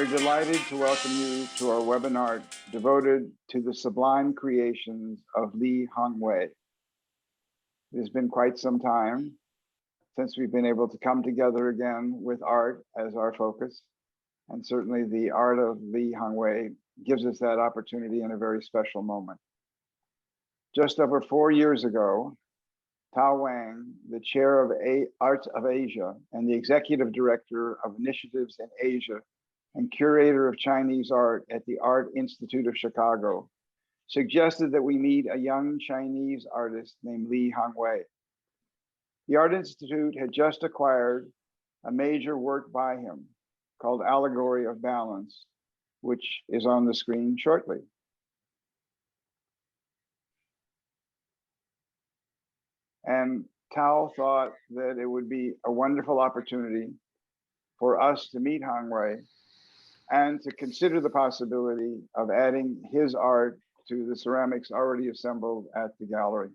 We're delighted to welcome you to our webinar devoted to the sublime creations of Li Hongwei. It has been quite some time since we've been able to come together again with art as our focus. And certainly the art of Li Hongwei gives us that opportunity in a very special moment. Just over 4 years ago, Tao Wang, the chair of Arts of Asia and the executive director of initiatives in Asia and curator of Chinese art at the Art Institute of Chicago, suggested that we meet a young Chinese artist named Li Hongwei. The Art Institute had just acquired a major work by him called Allegory of Balance, which is on the screen shortly. And Tao thought that it would be a wonderful opportunity for us to meet Hongwei and to consider the possibility of adding his art to the ceramics already assembled at the gallery.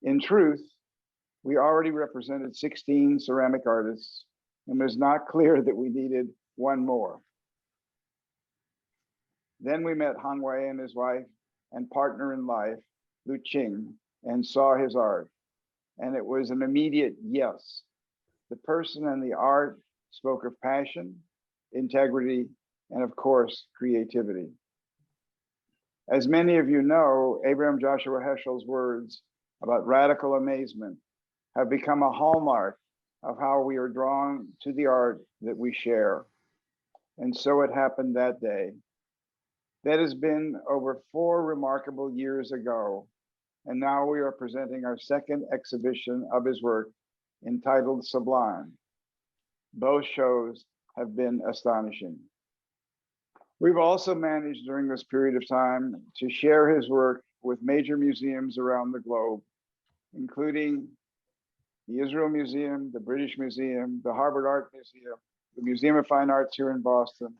In truth, we already represented 16 ceramic artists, and it was not clear that we needed one more. Then we met Hongwei and his wife and partner in life, Lu Qing, and saw his art. And it was an immediate yes. The person and the art spoke of passion, integrity, and of course, creativity. As many of you know, Abraham Joshua Heschel's words about radical amazement have become a hallmark of how we are drawn to the art that we share. And so it happened that day. That has been over 4 remarkable years ago. And now we are presenting our second exhibition of his work entitled Sublime. Both shows have been astonishing. We've also managed during this period of time to share his work with major museums around the globe, including the Israel Museum, the British Museum, the Harvard Art Museum, the Museum of Fine Arts here in Boston,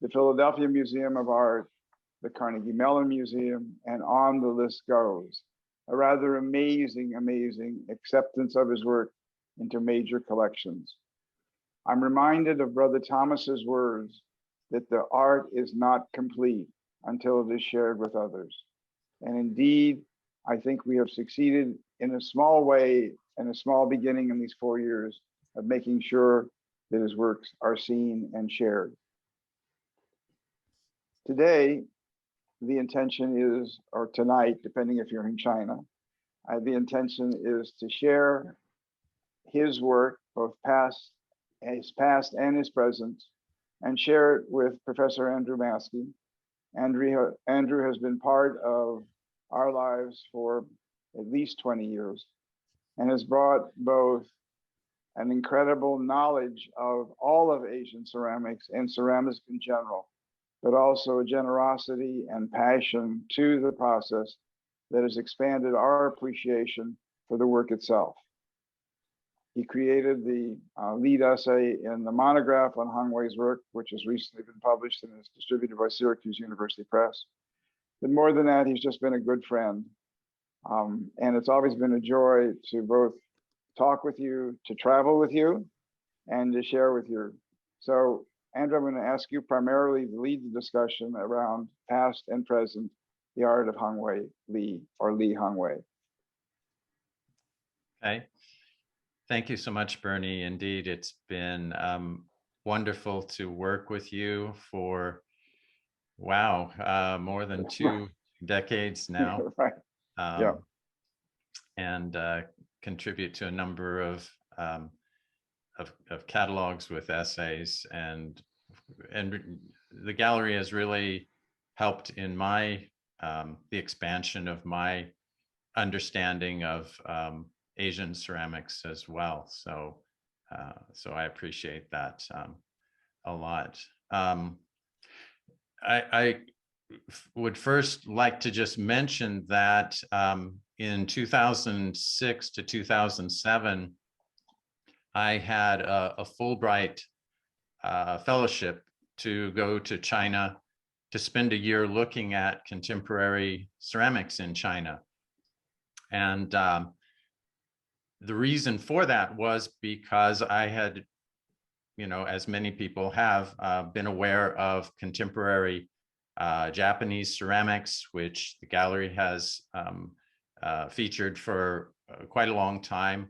the Philadelphia Museum of Art, the Carnegie Mellon Museum, and on the list goes. A rather amazing acceptance of his work into major collections. I'm reminded of Brother Thomas's words that the art is not complete until it is shared with others. And indeed, I think we have succeeded in a small way and a small beginning in these 4 years of making sure that his works are seen and shared. Today, the intention is, or tonight, depending if you're in China, the intention is to share his work, both his past and his present, and share it with Professor Andrew Maske. Andrew has been part of our lives for at least 20 years and has brought both an incredible knowledge of all of Asian ceramics and ceramics in general, but also a generosity and passion to the process that has expanded our appreciation for the work itself. He created the lead essay in the monograph on Hongwei's work, which has recently been published and is distributed by Syracuse University Press. But more than that, he's just been a good friend. And it's always been a joy to both talk with you, to travel with you, and to share with you. So Andrew, I'm going to ask you primarily to lead the discussion around past and present, the art of Hongwei Li, or Li Hongwei. Okay. Thank you so much, Bernie. Indeed, it's been wonderful to work with you for, wow, more than 2 decades now. Right. Yeah. And contribute to a number of catalogs with essays, and the gallery has really helped in my the expansion of my understanding of Asian ceramics as well. So I appreciate that a lot. I would first like to just mention that in 2006 to 2007, I had a Fulbright fellowship to go to China to spend a year looking at contemporary ceramics in China. And the reason for that was because I had you know, as many people have, been aware of contemporary Japanese ceramics, which the gallery has featured for quite a long time,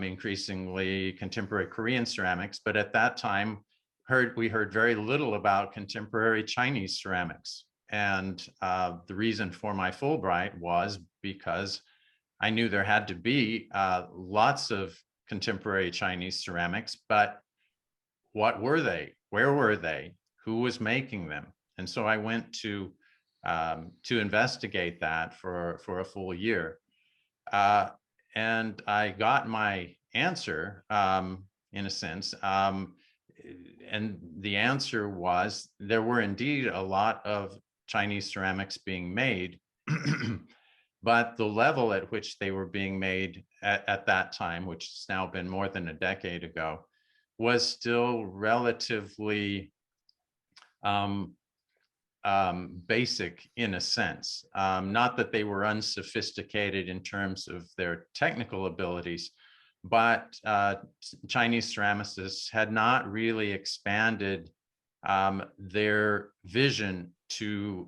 increasingly contemporary Korean ceramics. But at that time, we heard very little about contemporary Chinese ceramics. And the reason for my Fulbright was because I knew there had to be lots of contemporary Chinese ceramics, but what were they? Where were they? Who was making them? And so I went to investigate that for a full year. And I got my answer, in a sense. And the answer was there were indeed a lot of Chinese ceramics being made, but the level at which they were being made at that time, which has now been more than a decade ago, was still relatively basic in a sense. Not that they were unsophisticated in terms of their technical abilities, but Chinese ceramicists had not really expanded their vision to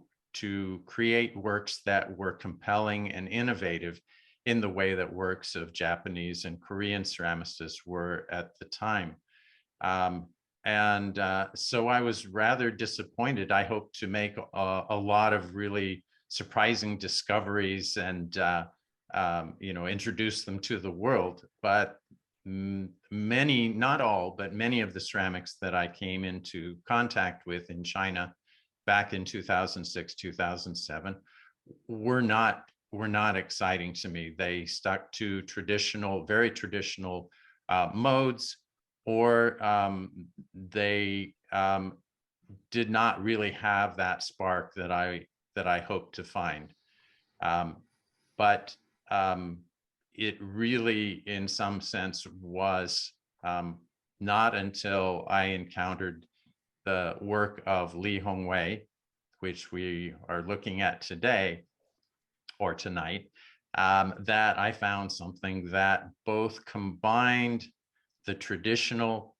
create works that were compelling and innovative in the way that works of Japanese and Korean ceramicists were at the time. So I was rather disappointed. I hoped to make a lot of really surprising discoveries and you know, introduce them to the world. But many, not all, but many of the ceramics that I came into contact with in China back in 2006, 2007 were not exciting to me. They stuck to traditional, very traditional modes, or they did not really have that spark that I hoped to find. But it really, in some sense, was not until I encountered the work of Li Hongwei, which we are looking at today or tonight, that I found something that both combined the traditional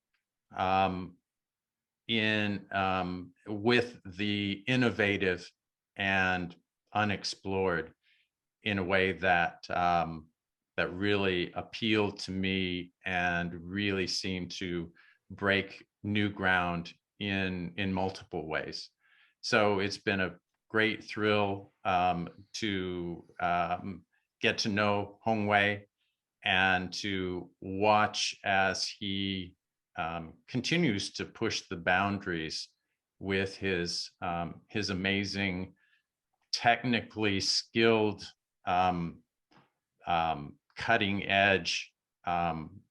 with the innovative and unexplored in a way that that really appealed to me and really seemed to break new ground in multiple ways. So it's been a great thrill to get to know Hongwei and to watch as he continues to push the boundaries with his amazing, technically skilled, cutting edge,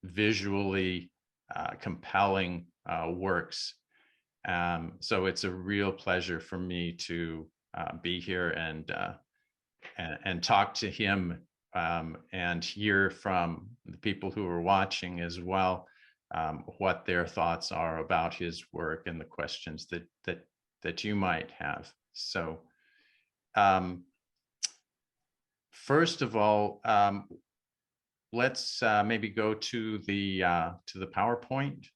visually compelling works. So it's a real pleasure for me to be here and talk to him and hear from the people who are watching as well, what their thoughts are about his work and the questions that you might have. So first of all, let's maybe go to the PowerPoint.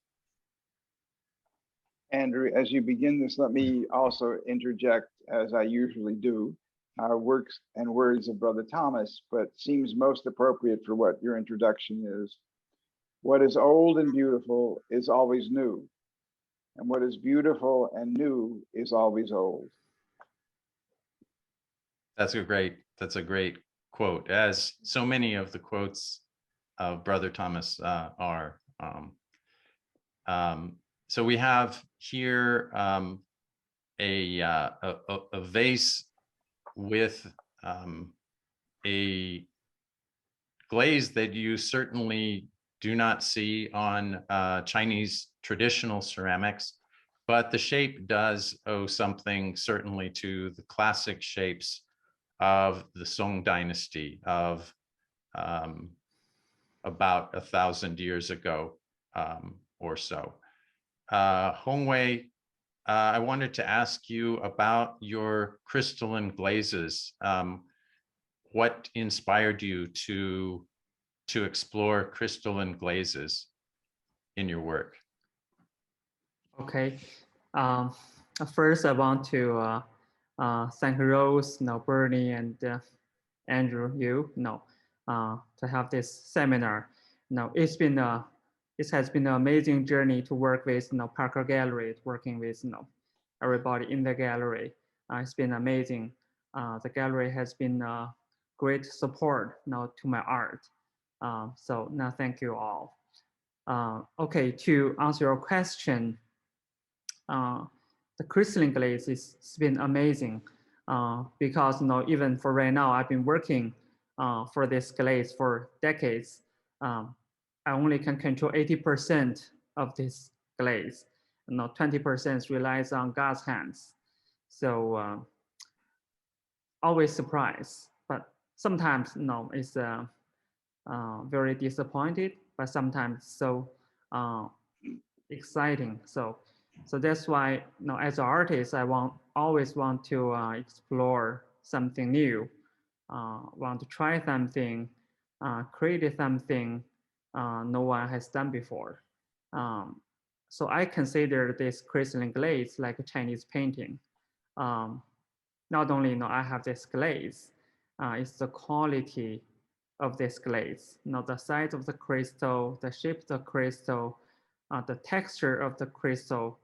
Andrew, as you begin this, let me also interject, as I usually do, works and words of Brother Thomas, but seems most appropriate for what your introduction is. What is old and beautiful is always new, and what is beautiful and new is always old. That's a great quote, as so many of the quotes of Brother Thomas are. So we have here a vase with a glaze that you certainly do not see on Chinese traditional ceramics, but the shape does owe something certainly to the classic shapes of the Song dynasty of about 1,000 years ago or so. Hongwei, I wanted to ask you about your crystalline glazes. What inspired you to explore crystalline glazes in your work? Okay. First, I want to thank Rose, Bernie, and Andrew, to have this seminar. It's been it has been an amazing journey to work with Parker Gallery, working with everybody in the gallery. It's been amazing. The gallery has been great support to my art. So now thank you all. Okay, to answer your question, the crystalline glaze has been amazing because even for right now, I've been working for this glaze for decades. I only can control 80% of this glaze. 20% relies on God's hands. So always surprised, but sometimes it's very disappointed, but sometimes so exciting. So that's why as an artist, I always want to explore something new, want to try something, create something no one has done before. So I consider this crystalline glaze like a Chinese painting. Not only I have this glaze, it's the quality of this glaze, the size of the crystal, the shape of the crystal, the texture of the crystal,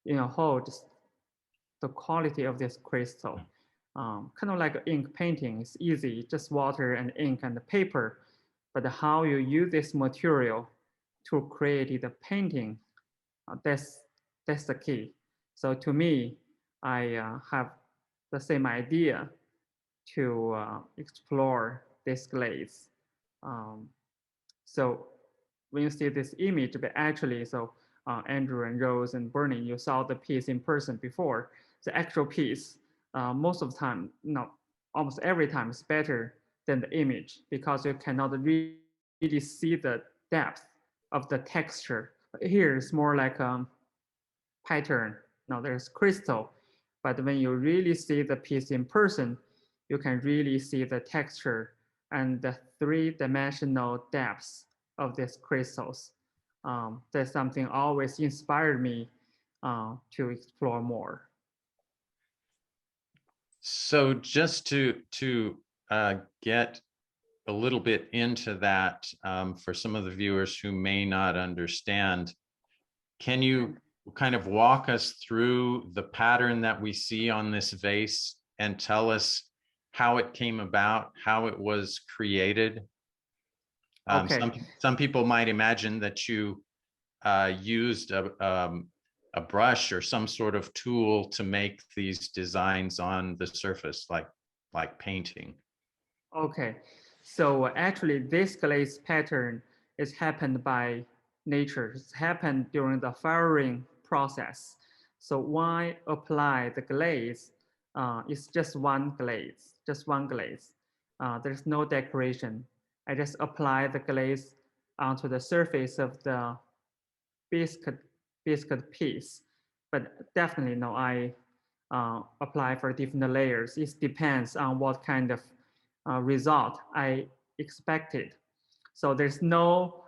holds the quality of this crystal. Kind of like ink painting, it's easy, just water and ink and the paper, but how you use this material to create the painting, that's the key. So to me, I have the same idea to explore this glaze. So when you see this image, but actually, so Andrew and Rose and Bernie, you saw the piece in person before. The actual piece, most of the time, almost every time, is better than the image because you cannot really see the depth of the texture. But here it's more like a pattern. Now there's crystal, but when you really see the piece in person, you can really see the texture and the three-dimensional depths of these crystals. That's something always inspired me to explore more. So just to get a little bit into that for some of the viewers who may not understand, can you kind of walk us through the pattern that we see on this vase and tell us how it came about, how it was created? Okay. Some people might imagine that you used a brush or some sort of tool to make these designs on the surface, like painting. Okay, so actually this glaze pattern is happened by nature. It's happened during the firing process. So why apply the glaze? It's just one glaze, there's no decoration. I just apply the glaze onto the surface of the biscuit piece. But definitely, I apply for different layers. It depends on what kind of result I expected. So there's no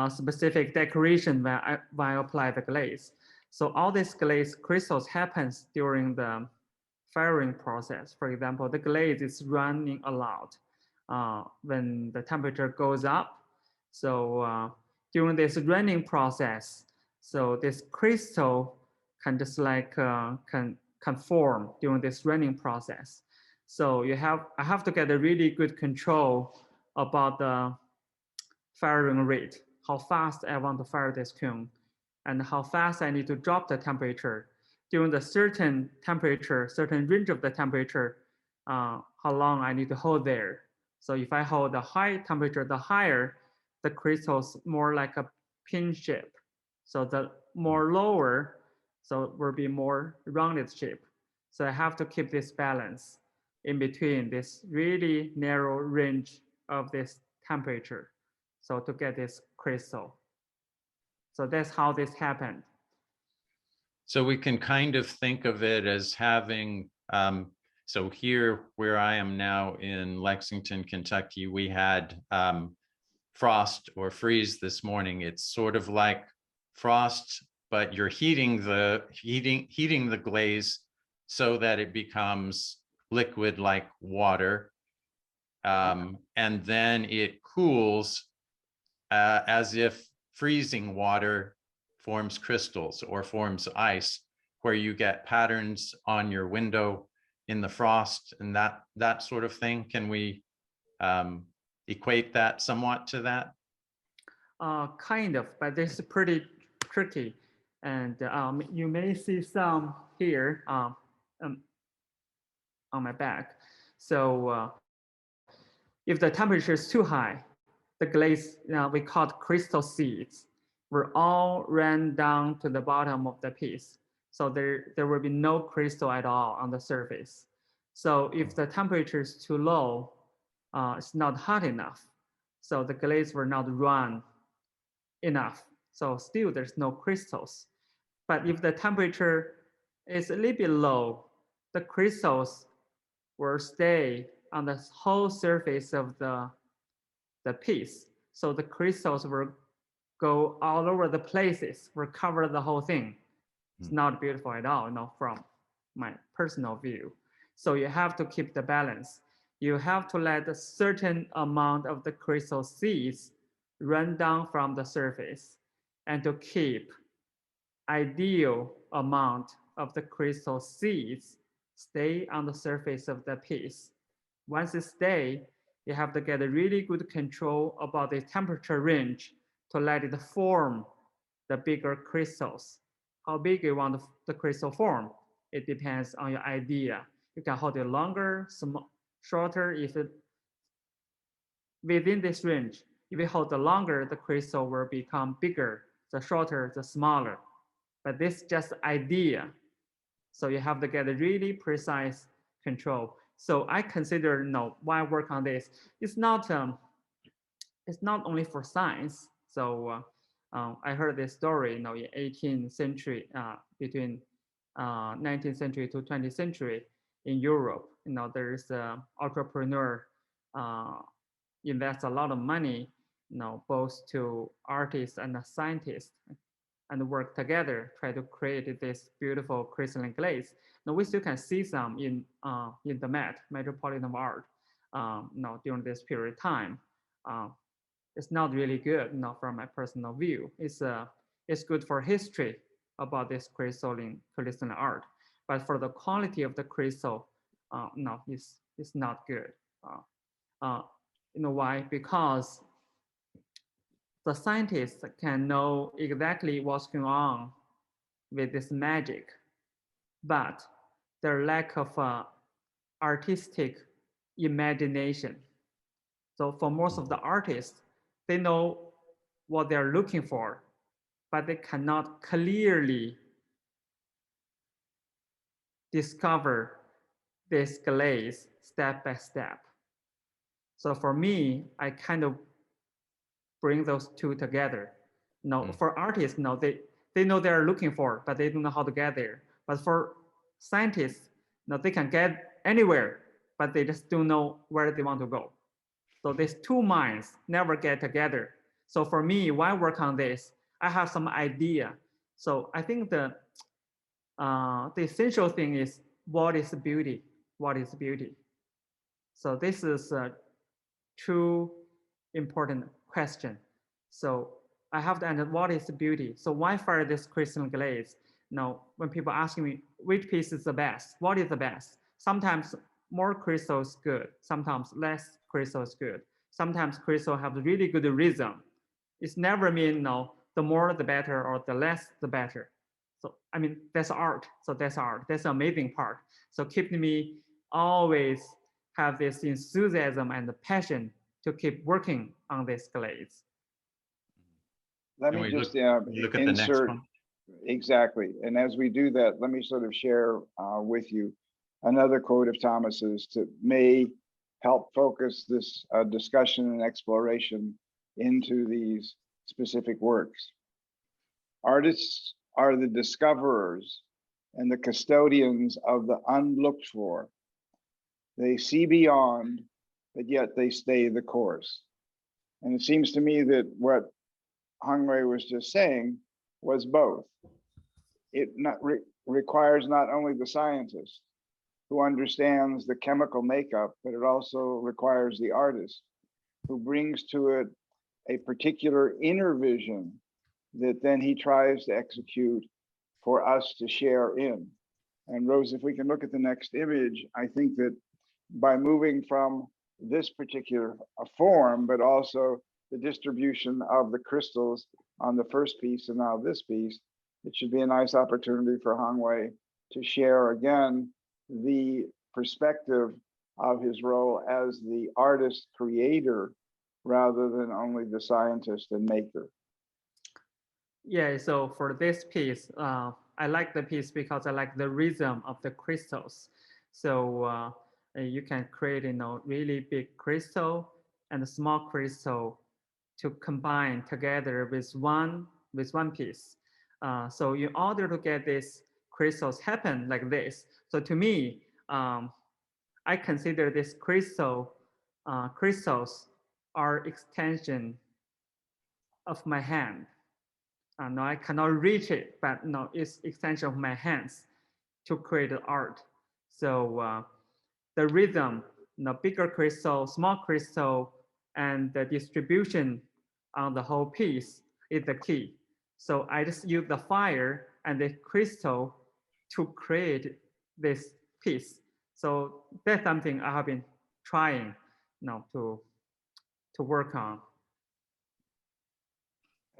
specific decoration when I apply the glaze. So all these glaze crystals happens during the firing process. For example, the glaze is running a lot when the temperature goes up. So during this running process, so this crystal can just like can form during this running process. So I have to get a really good control about the firing rate, how fast I want to fire this cone, and how fast I need to drop the temperature during the certain temperature, certain range of the temperature, how long I need to hold there. So if I hold the high temperature, the higher the crystals more like a pin shape. So the more lower, so it will be more rounded shape. So I have to keep this balance in between this really narrow range of this temperature. So to get this crystal. So that's how this happened. So we can kind of think of it as having, so here where I am now in Lexington, Kentucky, we had frost or freeze this morning. It's sort of like frost but you're heating the glaze so that it becomes liquid like water. And then it cools as if freezing water forms crystals or forms ice, where you get patterns on your window in the frost and that sort of thing. Can we equate that somewhat to that? Kind of, but this is pretty tricky. And you may see some here on my back. So if the temperature is too high, the glaze, we call it crystal seeds, will all run down to the bottom of the piece. So there will be no crystal at all on the surface. So if the temperature is too low, it's not hot enough. So the glaze will not run enough. So still there's no crystals. But if the temperature is a little bit low, the crystals will stay on the whole surface of the piece. So the crystals will go all over the places, will cover the whole thing. It's not beautiful at all, from my personal view. So you have to keep the balance. You have to let a certain amount of the crystal seeds run down from the surface, and to keep ideal amount of the crystal seeds stay on the surface of the piece. Once it stay, you have to get a really good control about the temperature range to let it form the bigger crystals. How big you want the crystal form, it depends on your idea. You can hold it longer, shorter. If it within this range, if you hold it longer, the crystal will become bigger. The shorter, the smaller. But this is just idea. So you have to get a really precise control. So I consider, why work on this? It's not only for science. So I heard this story, in 18th century, between 19th century to 20th century in Europe. There is an entrepreneur invests a lot of money, both to artists and scientists, and work together, try to create this beautiful crystalline glaze. Now we still can see some in the Metropolitan Art, during this period of time. It's not really good, from my personal view. It's good for history about this crystalline art, but for the quality of the crystal, no, it's not good. You know why? Because the scientists can know exactly what's going on with this magic, but their lack of artistic imagination. So for most of the artists, they know what they're looking for, but they cannot clearly discover this glaze step by step. So for me, I kind of bring those two together. For artists, they know they're looking for, but they don't know how to get there. But for scientists, they can get anywhere, but they just don't know where they want to go. So these two minds never get together. So for me, why work on this? I have some idea. So I think the essential thing is, what is beauty? What is beauty? So this is a true important question. So I have to answer, what is beauty? So why fire this crystalline glaze? When people ask me which piece is the best, what is the best? Sometimes more crystal is good. Sometimes less crystal is good. Sometimes crystal have really good rhythm. It's never mean the more the better or the less the better. So I mean, that's art. So that's art. That's the amazing part. So keeping me always have this enthusiasm and the passion to keep working on this glaze. Let me just look at the next one. Exactly. And as we do that, let me sort of share with you another quote of Thomas's that may help focus this discussion and exploration into these specific works. Artists are the discoverers and the custodians of the unlooked for. They see beyond, but yet they stay the course. And it seems to me that what Hongwei was just saying was both. it requires not only the scientist who understands the chemical makeup, but it also requires the artist who brings to it a particular inner vision that then he tries to execute for us to share in. And Rose, if we can look at the next image, I think that by moving from this particular form, but also the distribution of the crystals on the first piece and now this piece, it should be a nice opportunity for Hongwei to share again the perspective of his role as the artist creator rather than only the scientist and maker. Yeah, so for this piece, I like the piece because I like the rhythm of the crystals. So you can create, really big crystal and a small crystal to combine together with one piece. So in order to get these crystals happen like this, so to me, I consider this crystals are extension of my hand. No, I cannot reach it, but no, it's extension of my hands to create the art. So the rhythm, bigger crystal, small crystal, and the distribution on the whole piece is the key. So I just use the fire and the crystal to create this piece. So that's something I have been trying to work on.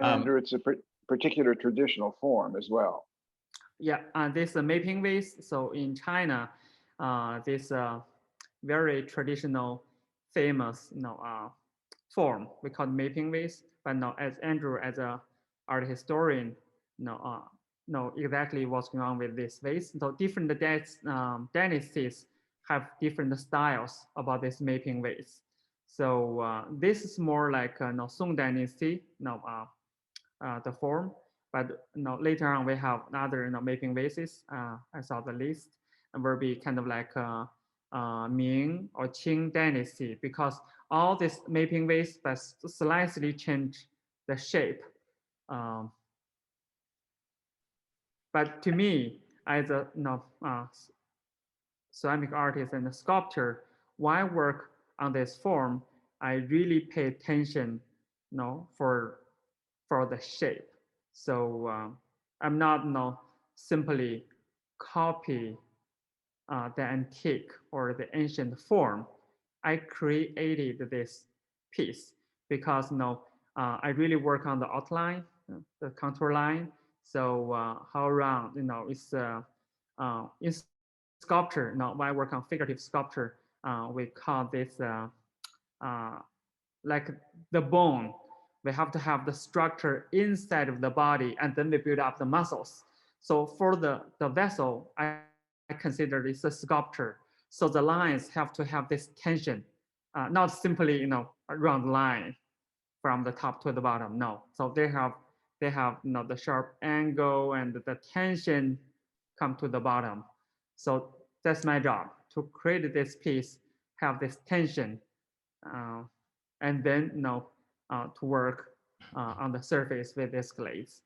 Andrew, it's a particular traditional form as well. Yeah, this mapping vase. So in China, this very traditional, famous, form we call mapping vase. But now, as Andrew, as a art historian, know exactly what's going on with this vase. So different dynasties have different styles about this mapping vase. So this is more like Song Dynasty, the form. But later on we have other mapping vases. I saw the list, and will be kind of like Ming or Qing dynasty, because all this mapping vase but slightly change the shape. But to me, as a ceramic artist and a sculptor, when I work on this form, I really pay attention, for the shape. So I'm not simply copy the antique or the ancient form. I created this piece because I really work on the outline, the contour line. So how around it's in sculpture. Now when I work on figurative sculpture, we call this like the bone. We have to have the structure inside of the body, and then we build up the muscles. So for the vessel, I consider this a sculpture. So the lines have to have this tension, not simply a round line from the top to the bottom. No, so they have the sharp angle and the tension come to the bottom. So that's my job, to create this piece, have this tension, and then to work on the surface with this glaze.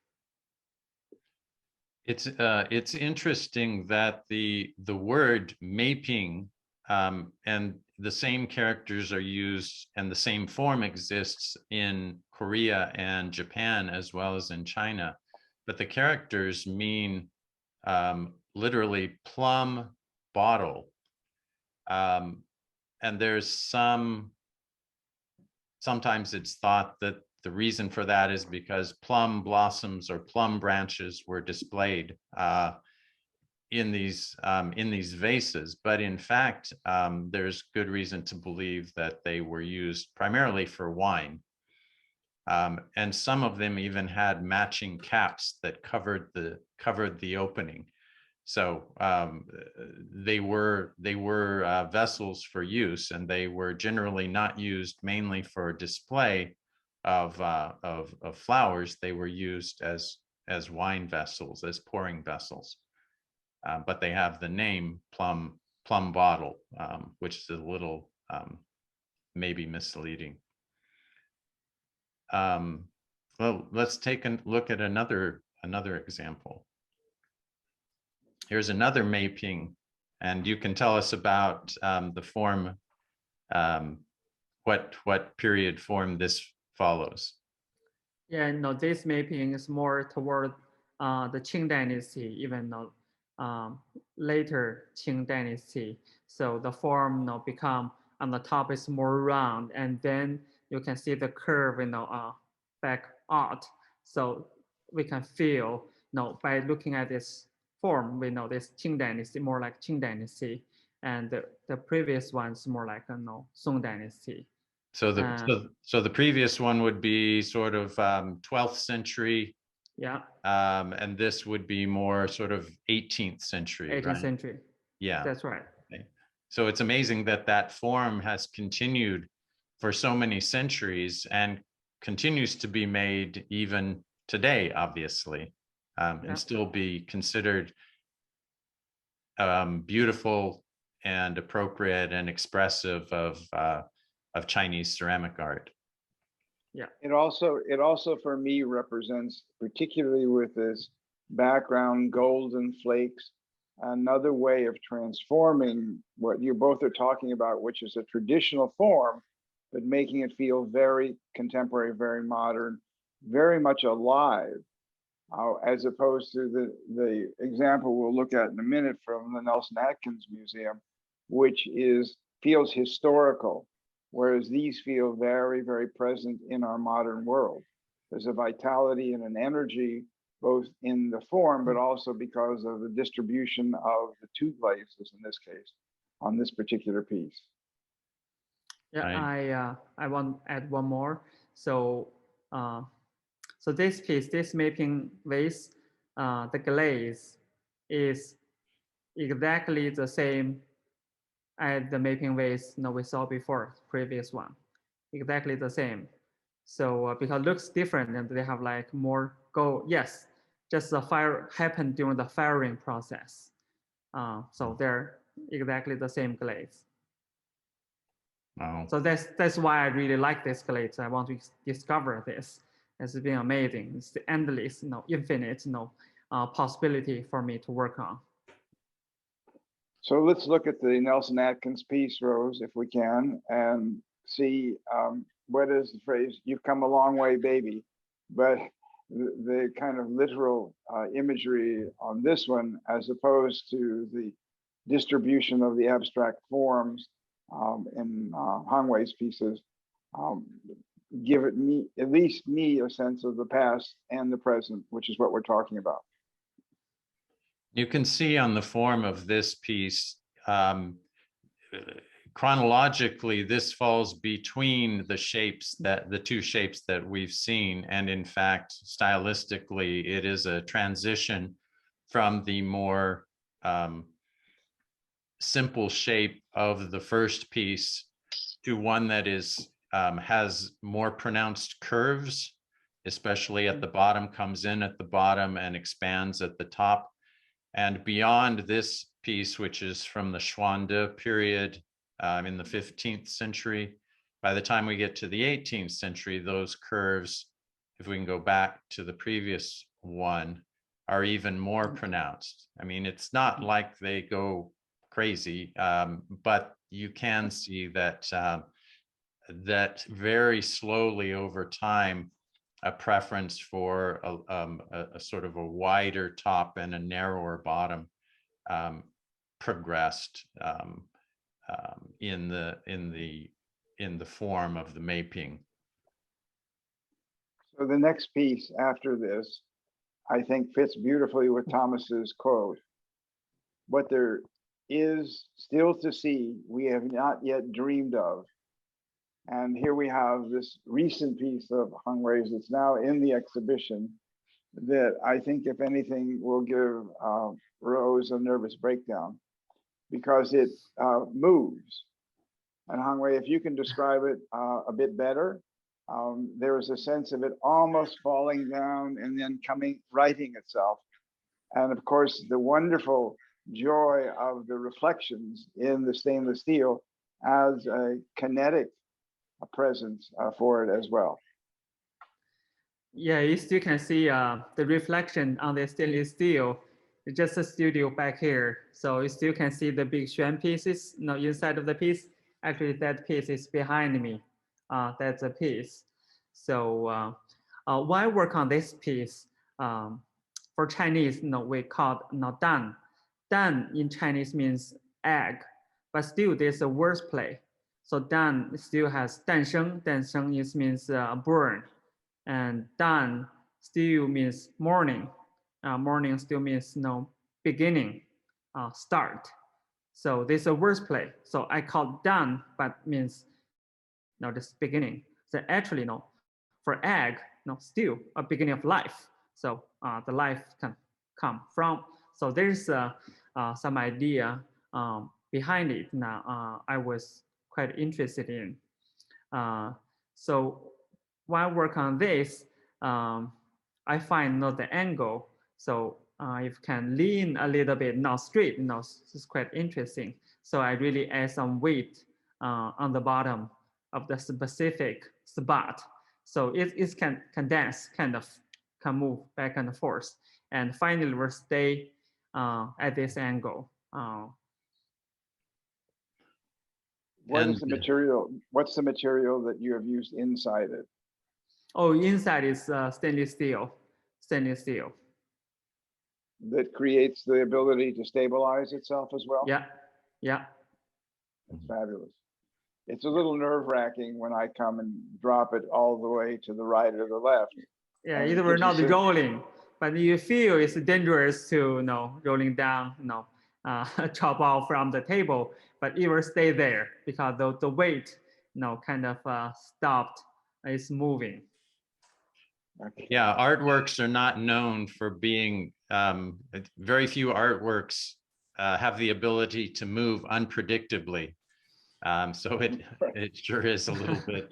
It's interesting that the word mapping and the same characters are used and the same form exists in Korea and Japan as well as in China, but the characters mean literally plum bottle. And there's sometimes it's thought that the reason for that is because plum blossoms or plum branches were displayed in these vases, but in fact, there's good reason to believe that they were used primarily for wine. And some of them even had matching caps that covered the opening. So they were vessels for use, and they were generally not used mainly for display of flowers. They were used as wine vessels, as pouring vessels. But they have the name plum bottle, which is a little maybe misleading. Well, let's take a look at another example. here's another Meiping, and you can tell us about the form, what period form this follows. Yeah, no, this mapping is more toward the Qing Dynasty, even though later Qing Dynasty. So the form become on the top is more round, and then you can see the curve, back art. So we can feel, by looking at this form, we know this Qing Dynasty, more like Qing Dynasty, and the previous one's more like Song Dynasty. So the previous one would be sort of 12th century. Yeah. And this would be more sort of 18th century. 18th right? century. Yeah. That's right. Okay. So it's amazing that that form has continued for so many centuries and continues to be made even today, obviously, and still be considered beautiful and appropriate and expressive of Chinese ceramic art. Yeah. It also for me represents, particularly with this background golden flakes, another way of transforming what you both are talking about, which is a traditional form, but making it feel very contemporary, very modern, very much alive, as opposed to the example we'll look at in a minute from the Nelson Atkins Museum, which feels historical, whereas these feel very, very present in our modern world. There's a vitality and an energy, both in the form, but also because of the distribution of the two glazes, in this case, on this particular piece. Yeah, right. I want to add one more. So, so this piece, this mapping vase, the glaze is exactly the same as the mapping vase we saw before, previous one, exactly the same. So because it looks different and they have like more gold. Yes, just the fire happened during the firing process. So they're exactly the same glaze. Wow. So that's why I really like this glaze. I want to discover this. It's been amazing. It's the endless, infinite, possibility for me to work on. So let's look at the Nelson Atkins piece, Rose, if we can, and see what is the phrase, "You've come a long way, baby." But the kind of literal imagery on this one, as opposed to the distribution of the abstract forms in Hongwei's pieces, give it at least me a sense of the past and the present, which is what we're talking about. You can see on the form of this piece, chronologically, this falls between the two shapes that we've seen. And in fact, stylistically, it is a transition from the more simple shape of the first piece to one that has more pronounced curves, especially at the bottom, comes in at the bottom and expands at the top. And beyond this piece, which is from the Xuande period in the 15th century, by the time we get to the 18th century, those curves, if we can go back to the previous one, are even more pronounced. I mean, it's not like they go crazy, but you can see that that very slowly over time, a preference for a sort of a wider top and a narrower bottom progressed in the form of the mapping. So the next piece after this, I think, fits beautifully with Thomas's quote. What there is still to see, we have not yet dreamed of. And here we have this recent piece of Hongwei's that's now in the exhibition that I think, if anything, will give Rose a nervous breakdown because it moves. And Hongwei, if you can describe it a bit better, there is a sense of it almost falling down and then righting itself. And of course, the wonderful joy of the reflections in the stainless steel as a kinetic presence for it as well. Yeah, you still can see the reflection on the stainless steel It's just a studio back here. So you still can see the big Xuan pieces, inside of the piece. Actually, that piece is behind me. That's a piece. So why work on this piece? For Chinese, we call it dan. Dan in Chinese means egg, but still there's a wordplay. So dan still has 诞生. 诞生means born, and dan still means morning. Morning still means beginning, start. So there's a wordplay. So I call dan, but means this beginning. So actually, for egg, still a beginning of life. So the life can come from. So there's some idea behind it. Now I was quite interested in. So while work on this, I find the angle. So if you can lean a little bit, not straight, it's quite interesting. So I really add some weight on the bottom of the specific spot. So it can dance, can move back and forth. And finally, we'll stay at this angle. What's the material that you have used inside it? Oh, inside is stainless steel. Stainless steel. That creates the ability to stabilize itself as well? Yeah, yeah. That's fabulous. It's a little nerve-wracking when I come and drop it all the way to the right or the left. Yeah, either we're not rolling, but you feel it's dangerous to rolling down, chop off from the table, but it will stay there because the weight, kind of stopped, it's moving. Okay. Yeah, artworks are not known for being, very few artworks have the ability to move unpredictably. So it sure is a little bit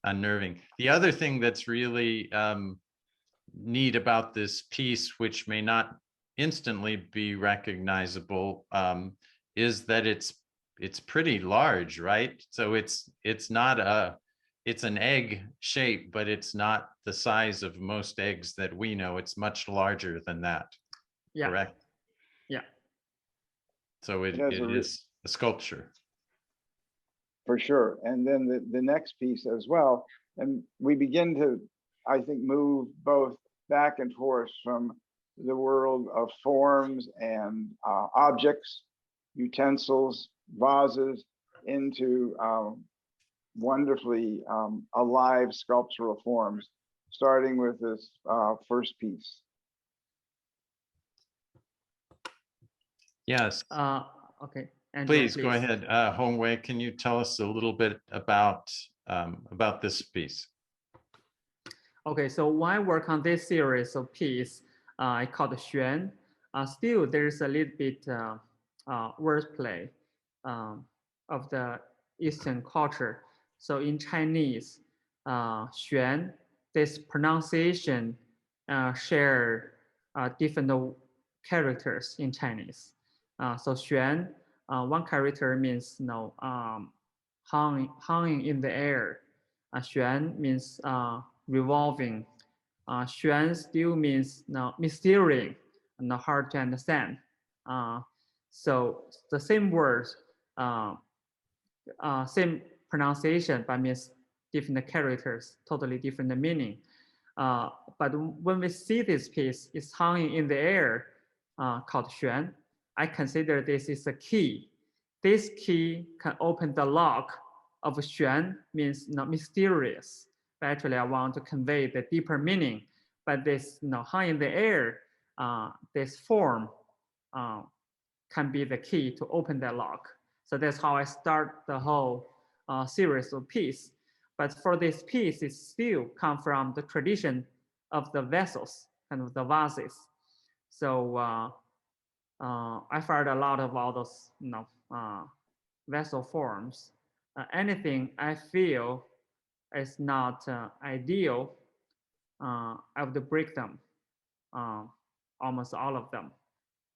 unnerving. The other thing that's really neat about this piece, which may not instantly be recognizable, is that it's pretty large, right? So it's an egg shape, but it's not the size of most eggs that we know. It's much larger than that. Yeah. Correct? Yeah. So it is a sculpture. For sure. And then the next piece as well. And we begin to, I think, move both back and forth from the world of forms and objects, utensils, vases, into wonderfully alive sculptural forms, starting with this first piece. Yes. Okay. Andrew, please go ahead. Hongwei, can you tell us a little bit about this piece? Okay, so why work on this series of piece? I call it Xuan. Still, there's a little bit wordplay of the Eastern culture. So in Chinese, Xuan, this pronunciation share different characters in Chinese. So Xuan, one character means hanging in the air. Xuan means revolving. Xuan still means mysterious and hard to understand. So the same words, same pronunciation, but means different characters, totally different meaning. But when we see this piece, it's hanging in the air, called Xuan. I consider this is a key. This key can open the lock of Xuan, means mysterious. But actually, I want to convey the deeper meaning. But this hang in the air, this form can be the key to open that lock. So that's how I start the whole series of piece. But for this piece, it still comes from the tradition of the vessels, kind of the vases. So I've heard a lot about those vessel forms. Anything I feel is not ideal, I would break them, almost all of them.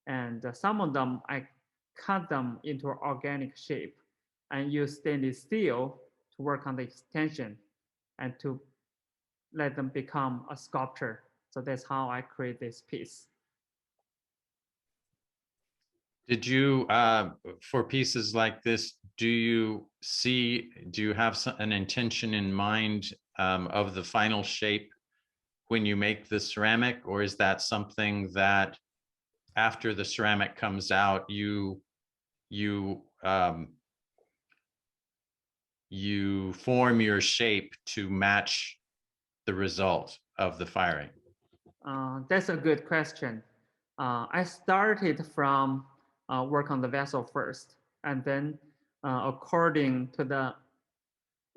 And some of them, I cut them into organic shape and use stainless steel to work on the extension and to let them become a sculpture. So that's how I create this piece. Did you, for pieces like this, do you have an intention in mind of the final shape when you make the ceramic, or is that something that after the ceramic comes out, you form your shape to match the result of the firing? That's a good question. I started from work on the vessel first, and then according to the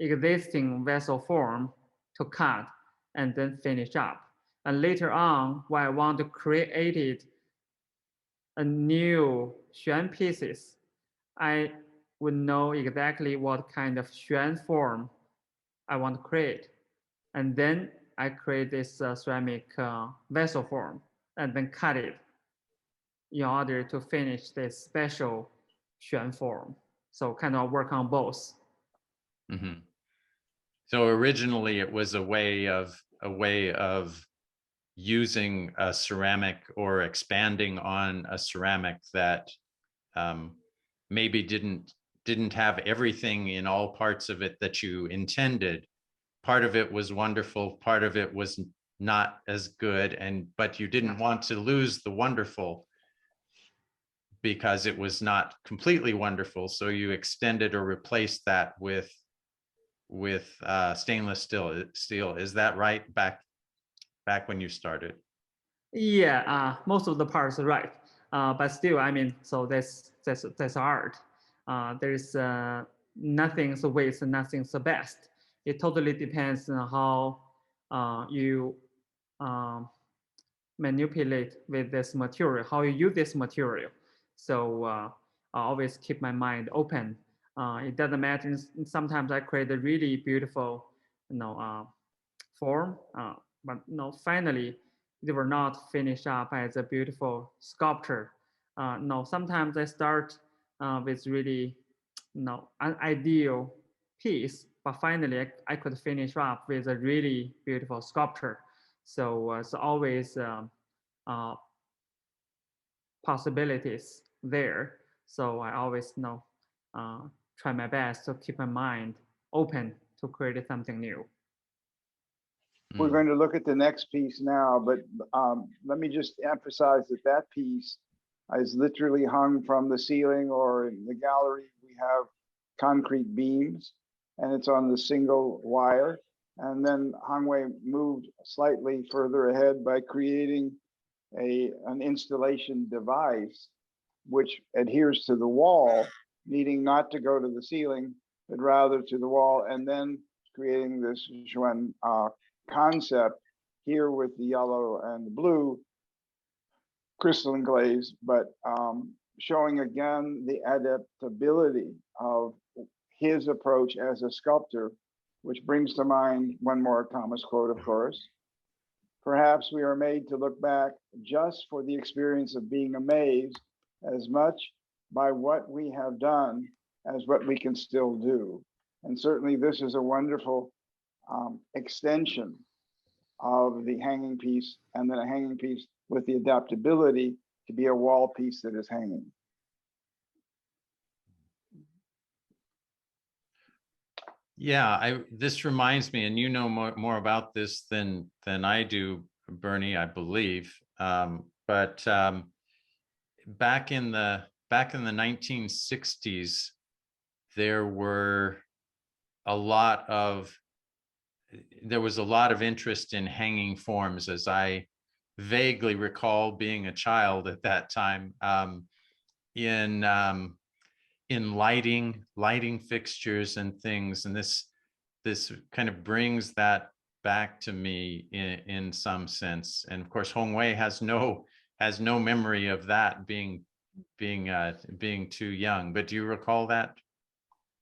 existing vessel form to cut and then finish up. And later on, when I want to create a new xuan pieces, I would know exactly what kind of xuan form I want to create. And then I create this ceramic vessel form and then cut it in order to finish this special xuan form. So kind of work on both. Mm-hmm. So originally it was a way of using a ceramic or expanding on a ceramic that maybe didn't have everything in all parts of it that you intended. Part of it was wonderful, part of it was not as good, but you didn't want to lose the wonderful because it was not completely wonderful, so you extended or replaced that with stainless steel. Is that right? Back when you started? Yeah, most of the parts are right, but still, I mean, so that's art. There's nothing's a waste and nothing's a best. It totally depends on how you manipulate with this material, how you use this material. So I always keep my mind open. It doesn't matter. Sometimes I create a really beautiful, form, but finally they were not finished up as a beautiful sculpture. No, sometimes I start with really, an ideal piece, but finally I could finish up with a really beautiful sculpture. So it's always possibilities there. So I always try my best to keep my mind open to create something new. We're going to look at the next piece now, but let me just emphasize that that piece is literally hung from the ceiling, or in the gallery we have concrete beams, and it's on the single wire. And then Hongwei moved slightly further ahead by creating an installation device which adheres to the wall, needing not to go to the ceiling, but rather to the wall, and then creating this Xuan concept here with the yellow and the blue crystalline glaze, but showing again the adaptability of his approach as a sculptor, which brings to mind one more Thomas quote, of course. Perhaps we are made to look back just for the experience of being amazed as much by what we have done as what we can still do. And certainly this is a wonderful extension of the hanging piece, and then a hanging piece with the adaptability to be a wall piece that is hanging. Yeah, this reminds me, and you know more about this than I do, Bernie, I believe. But back in the 1960s, there was a lot of interest in hanging forms, as I vaguely recall being a child at that time, in lighting fixtures and things. And this kind of brings that back to me in some sense. And of course, Hongwei has no memory of that, being too young. But do you recall that?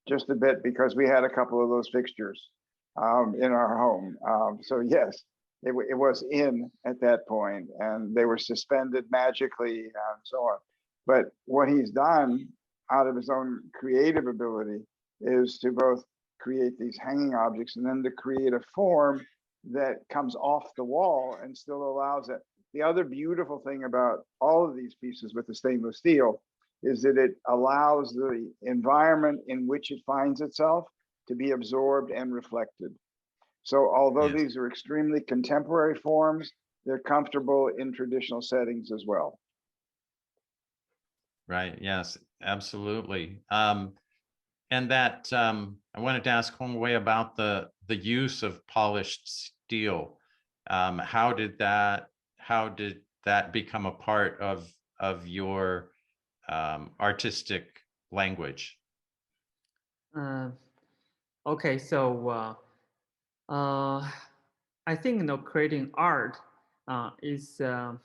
Just a bit, because we had a couple of those fixtures in our home. So yes, it was in at that point, and they were suspended magically and so on. But what he's done out of his own creative ability is to both create these hanging objects and then to create a form that comes off the wall and still allows it. The other beautiful thing about all of these pieces with the stainless steel is that it allows the environment in which it finds itself to be absorbed and reflected. So although Yes. these are extremely contemporary forms, they're comfortable in traditional settings as well. Right. Yes, absolutely. And that I wanted to ask Hongwei about the use of polished steel. How did that become a part of your artistic language? Okay, so I think creating art is a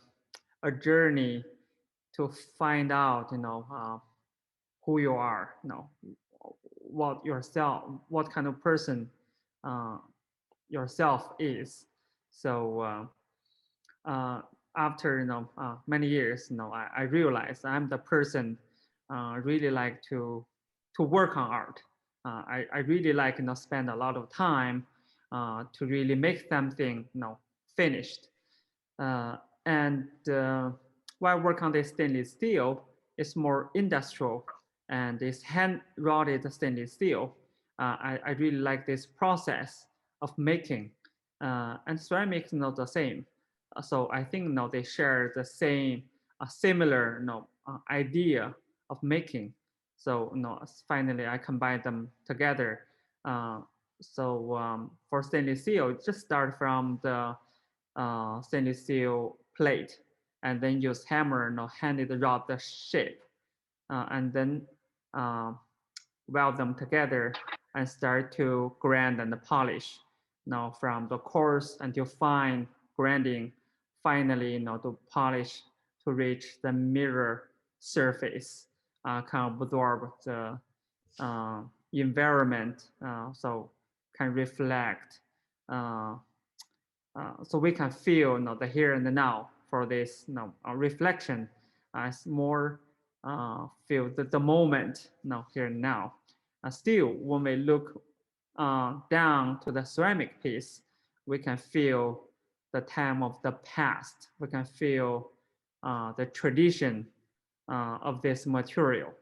journey to find out who you are, what kind of person yourself is. So after many years, I realized I'm the person really like to work on art. I really like spend a lot of time to really make something finished. And while work on this stainless steel, it's more industrial and it's hand wrought stainless steel. I really like this process of making, and ceramics not the same. So I think they share the same, similar idea of making. So finally I combine them together. So for stainless steel, just start from the stainless steel plate, and then use hammer, hand it rod the shape, and then weld them together and start to grind and polish. Now from the coarse until fine grinding, finally to polish to reach the mirror surface, kind of absorb the environment, so can reflect. So we can feel the here and the now for this reflection as more feel the moment here and now. Still, when we look down to the ceramic piece, we can feel the time of the past. We can feel the tradition of this material.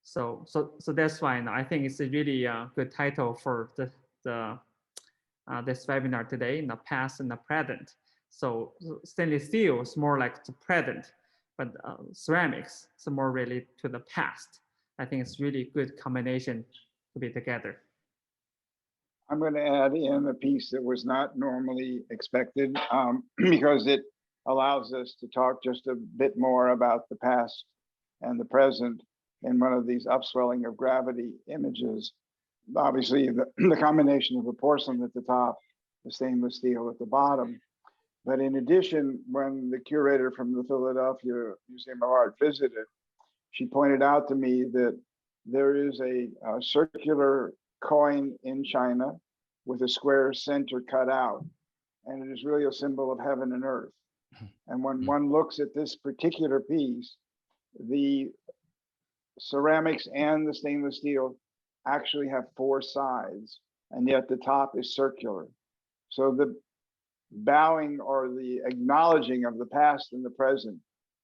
So that's why I think it's a really good title for this webinar today, in the past and the present. So stainless steel is more like the present, but ceramics is more related to the past. I think it's really good combination to be together. I'm going to add in a piece that was not normally expected, because it allows us to talk just a bit more about the past and the present in one of these upswelling of gravity images. Obviously, the combination of the porcelain at the top, the stainless steel at the bottom. But in addition, when the curator from the Philadelphia Museum of Art visited, she pointed out to me that there is a circular coin in China with a square center cut out, and it is really a symbol of heaven and earth. And when one looks at this particular piece, the ceramics and the stainless steel actually have 4 sides, and yet the top is circular. So the bowing or the acknowledging of the past and the present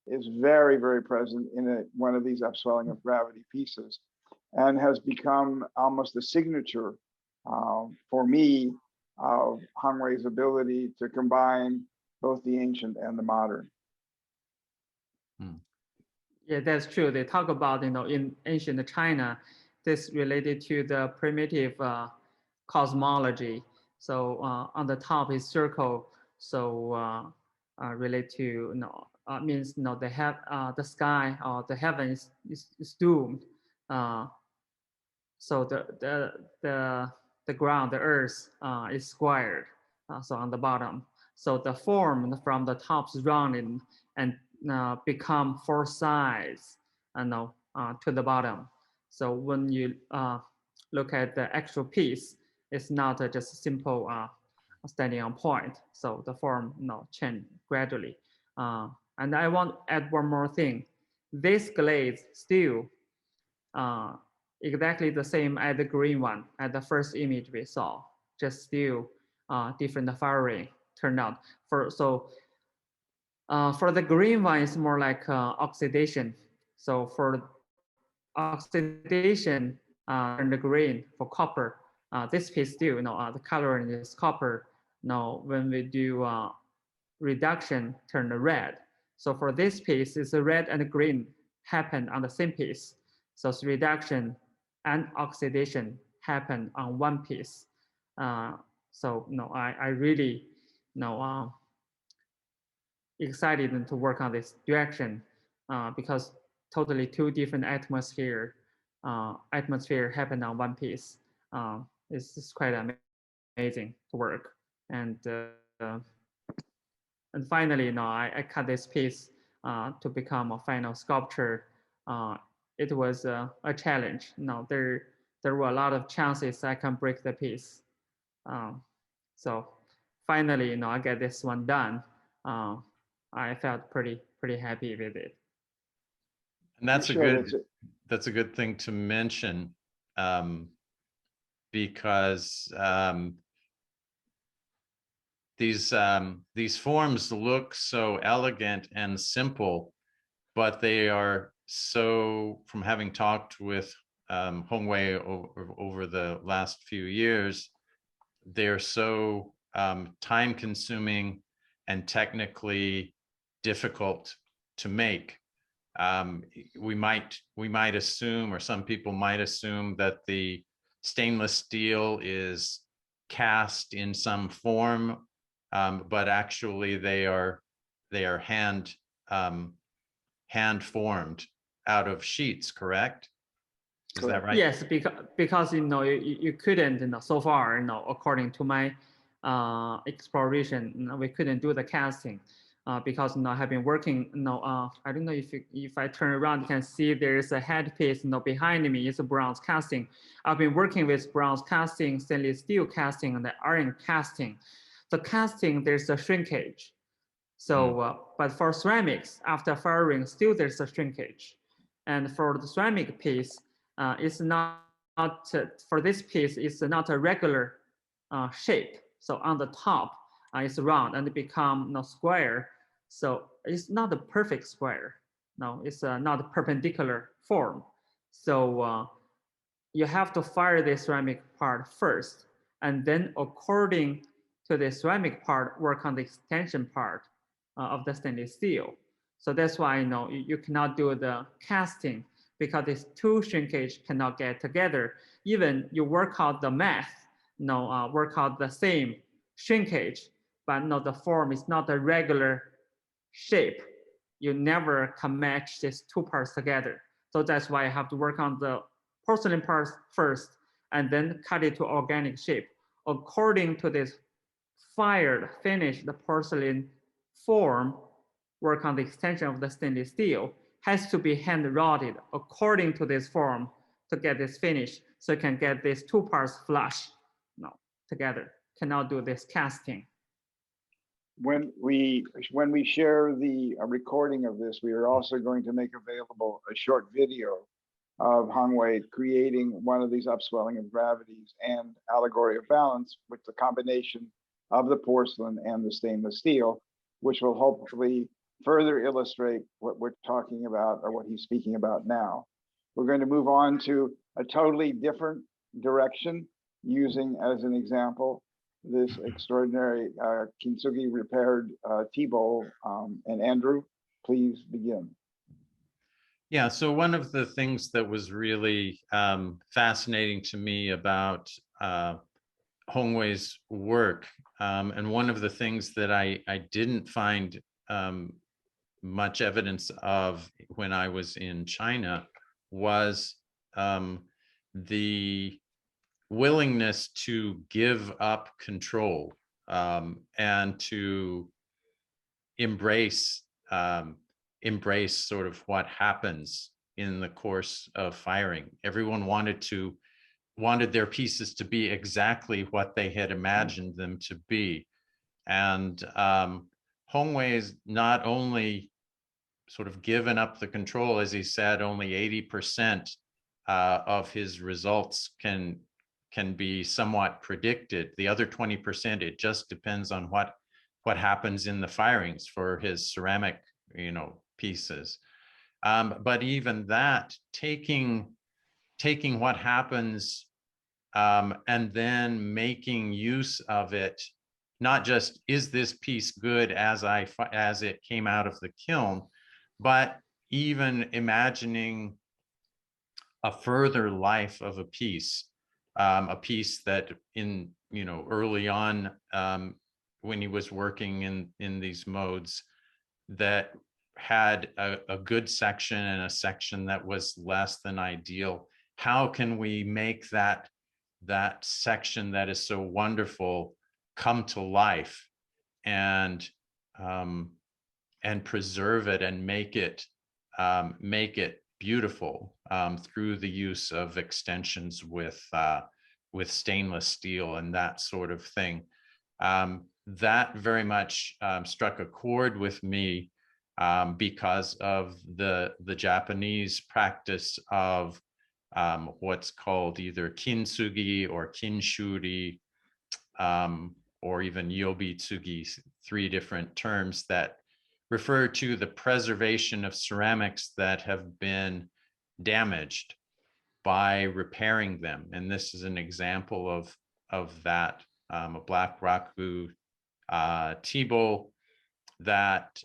is very, very present in one of these upswelling of gravity pieces, and has become almost a signature for me of Hongwei's ability to combine both the ancient and the modern. Yeah, that's true. They talk about, in ancient China, this related to the primitive cosmology. So on the top is circle. So relate to, means, they have the sky or the heavens is doomed. So the ground, the earth is squared. So on the bottom. So the form from the top is rounded and become 4 sides, to the bottom. So when you look at the actual piece, it's not just a simple standing on point. So the form change gradually. And I want to add one more thing. This glaze still exactly the same as the green one at the first image we saw, just still different firing turned out. For the green one, it's more like oxidation. So for oxidation turned the green for copper. This piece still, the coloring is copper. Now, when we do reduction, turn the red. So for this piece, it's a red and green happen on the same piece. So it's reduction and oxidation happen on one piece. So I really excited to work on this direction because totally two different atmosphere happen on one piece. It's quite amazing to work. And finally, I cut this piece to become a final sculpture. It was a challenge. There were a lot of chances I can break the piece. So finally, I get this one done. I felt pretty happy with it. And that's a good thing to mention, because these forms look so elegant and simple, but they are so, from having talked with Hongwei over the last few years, they're so time consuming and technically difficult to make. We might assume, or some people might assume, that the stainless steel is cast in some form, but actually they are hand formed out of sheets, correct? Is that right? Yes, because you couldn't, so far, according to my exploration, we couldn't do the casting because I've been working. I don't know if I turn around, you can see there's a headpiece. Behind me is a bronze casting. I've been working with bronze casting, stainless steel casting, and the iron casting. The casting, there's a shrinkage. So, but for ceramics, after firing, still there's a shrinkage. And for the ceramic piece, it's not for this piece, it's not a regular shape. So on the top, it's round and it become square. So it's not a perfect square. No, it's not a perpendicular form. So you have to fire the ceramic part first, and then according to the ceramic part, work on the extension part of the stainless steel. So that's why you cannot do the casting, because these two shrinkage cannot get together. Even you work out the math, work out the same shrinkage, but the form is not a regular shape. You never can match these two parts together. So that's why I have to work on the porcelain parts first, and then cut it to organic shape. According to this finished porcelain form, work on the extension of the stainless steel, has to be hand rotted according to this form to get this finish. So you can get these two parts flush together. Cannot do this casting. When we share the recording of this, we are also going to make available a short video of Hongwei creating one of these upswelling of gravities and allegory of balance with the combination of the porcelain and the stainless steel, which will hopefully further illustrate what we're talking about, or what he's speaking about now. We're going to move on to a totally different direction, using as an example this extraordinary kintsugi repaired tea bowl. And Andrew, please begin. Yeah, so one of the things that was really fascinating to me about Hongwei's work, and one of the things that I didn't find much evidence of when I was in China, was the willingness to give up control and to embrace sort of what happens in the course of firing. Everyone wanted their pieces to be exactly what they had imagined them to be. And Hongwei is not only sort of given up the control, as he said, only 80% of his results can be somewhat predicted. The other 20%, it just depends on what happens in the firings for his ceramic, pieces. But even that, taking what happens and then making use of it, not just is this piece good as it came out of the kiln, but even imagining a further life of a piece that in, early on, when he was working in these modes, that had a good section and a section that was less than ideal. How can we make that section that is so wonderful come to life and preserve it and make it beautiful through the use of extensions with stainless steel and that sort of thing. That very much struck a chord with me because of the Japanese practice of what's called either kintsugi or kinshuri, or even yobitsugi, 3 different terms that refer to the preservation of ceramics that have been damaged by repairing them. And this is an example of that, a black raku tea bowl that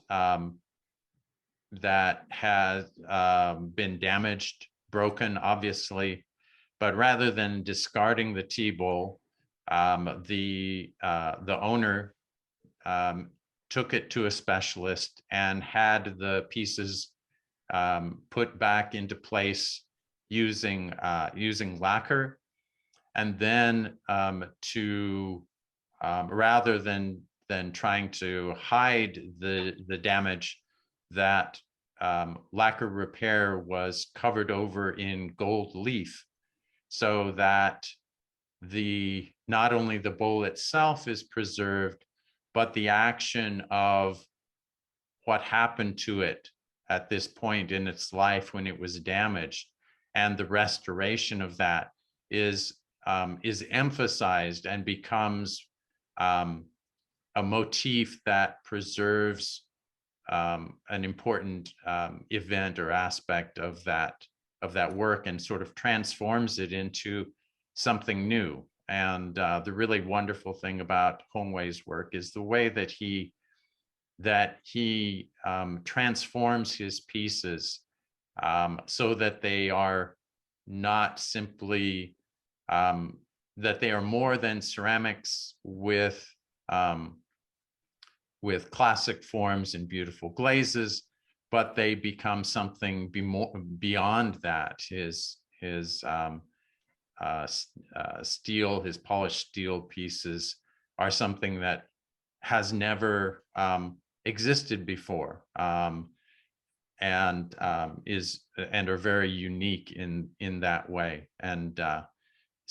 has been damaged, broken, obviously, but rather than discarding the tea bowl, the owner took it to a specialist and had the pieces put back into place using lacquer, and then rather than trying to hide the damage, that lacquer repair was covered over in gold leaf, so that not only the bowl itself is preserved, but the action of what happened to it at this point in its life when it was damaged, and the restoration of that is emphasized and becomes a motif that preserves an important event or aspect of that work, and sort of transforms it into something new. And the really wonderful thing about Hongwei's work is the way that he transforms his pieces so that they are not simply that they are more than ceramics with classic forms and beautiful glazes, but they become something beyond that. His steel, his polished steel pieces are something that has never existed before, and are very unique in that way. And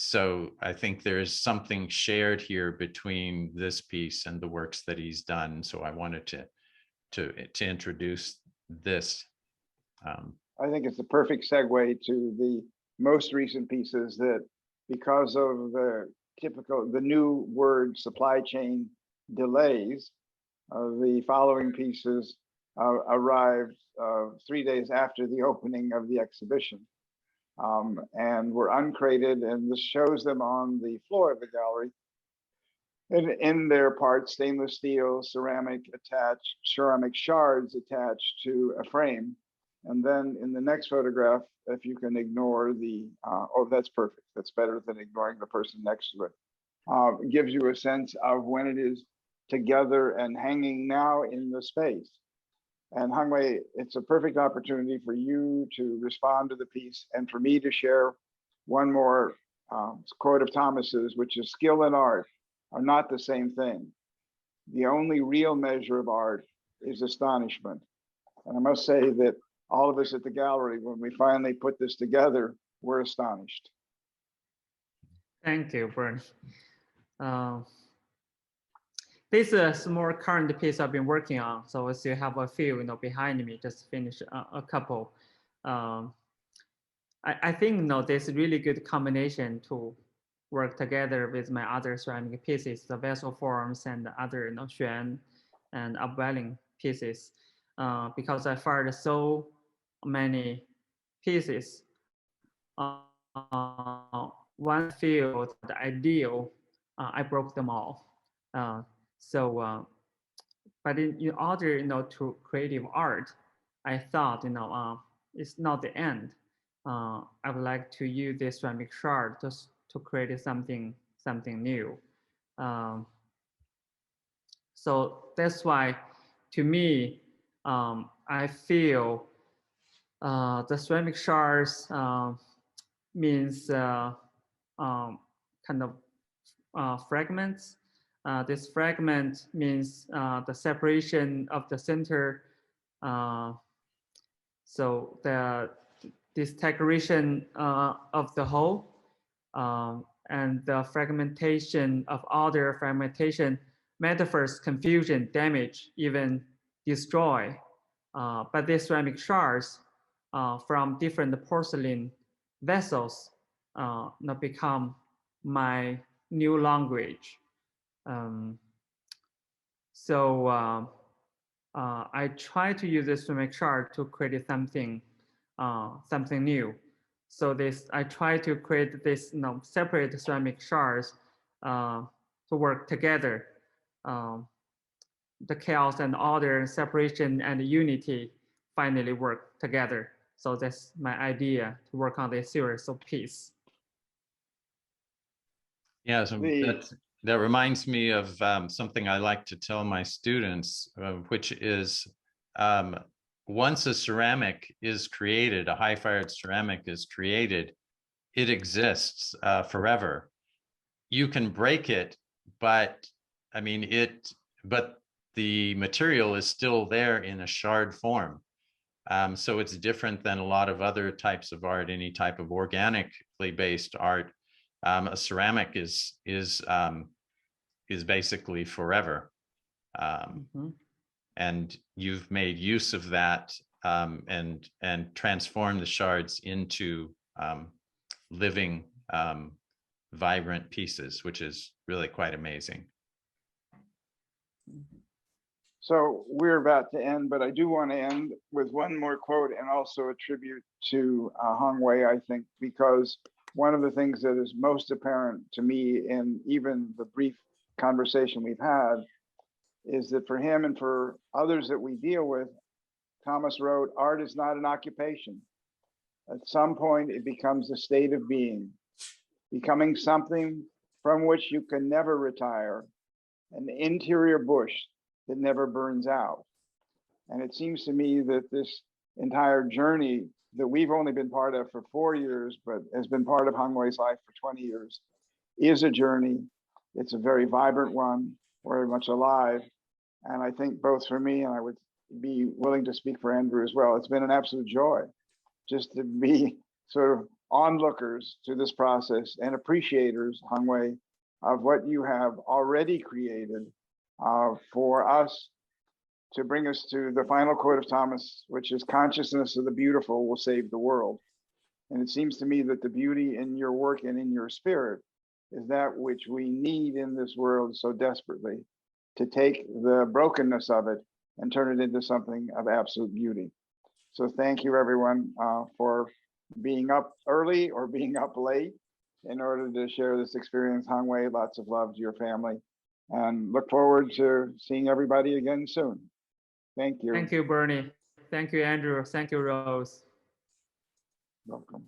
so I think there's something shared here between this piece and the works that he's done. So I wanted to introduce this. I think it's the perfect segue to the most recent pieces that, because of the new word supply chain delays, the following pieces arrived 3 days after the opening of the exhibition, and were uncrated, and this shows them on the floor of the gallery. And in their parts, stainless steel, ceramic shards attached to a frame. And then in the next photograph, if you can ignore oh, that's perfect. That's better than ignoring the person next to it. Gives you a sense of when it is together and hanging now in the space. And Hongwei, it's a perfect opportunity for you to respond to the piece and for me to share one more quote of Thomas's, which is, skill and art are not the same thing. The only real measure of art is astonishment. And I must say that all of us at the gallery, when we finally put this together, we're astonished. Thank you, Bern. This is a more current piece I've been working on. So I still have a few, behind me, just finish a couple. I think, there's a really good combination to work together with my other ceramic pieces, the vessel forms and the other, xuan and upwelling pieces, because I find so many pieces. One feel the ideal, I broke them all. But in order, to creative art, I thought, it's not the end. I would like to use this ceramic shard to create something new. So that's why, to me, I feel the ceramic shards means kind of fragments. This fragment means the separation of the center. So the disintegration of the whole, and the fragmentation of other fragmentation metaphors, confusion, damage, even destroy. But these ceramic shards from different porcelain vessels now become my new language. I try to use this ceramic shard to create something new. So I try to create this separate ceramic shards to work together. The chaos and order, separation and unity finally work together. So that's my idea to work on this series of pieces. Yeah, so that reminds me of something I like to tell my students, which is once a ceramic is created, a high-fired ceramic is created, it exists forever. You can break it, but I mean but the material is still there in a shard form. So it's different than a lot of other types of art, any type of organically based art. A ceramic is basically forever. And you've made use of that and transformed the shards into living, vibrant pieces, which is really quite amazing. So we're about to end, but I do want to end with one more quote and also a tribute to Hongwei, I think, because one of the things that is most apparent to me in even the brief conversation we've had is that for him and for others that we deal with, Thomas wrote, art is not an occupation. At some point, it becomes a state of being, becoming something from which you can never retire, an interior bush that never burns out. And it seems to me that this entire journey that we've only been part of for 4 years, but has been part of Hongwei's life for 20 years, is a journey. It's a very vibrant one, very much alive. And I think both for me, and I would be willing to speak for Andrew as well, it's been an absolute joy just to be sort of onlookers to this process and appreciators, Hongwei, of what you have already created for us to bring us to the final quote of Thomas, which is consciousness of the beautiful will save the world. And it seems to me that the beauty in your work and in your spirit is that which we need in this world so desperately, to take the brokenness of it and turn it into something of absolute beauty. So thank you everyone for being up early or being up late in order to share this experience. Hongwei, lots of love to your family, and look forward to seeing everybody again soon. Thank you. Thank you, Bernie. Thank you, Andrew. Thank you, Rose. Welcome.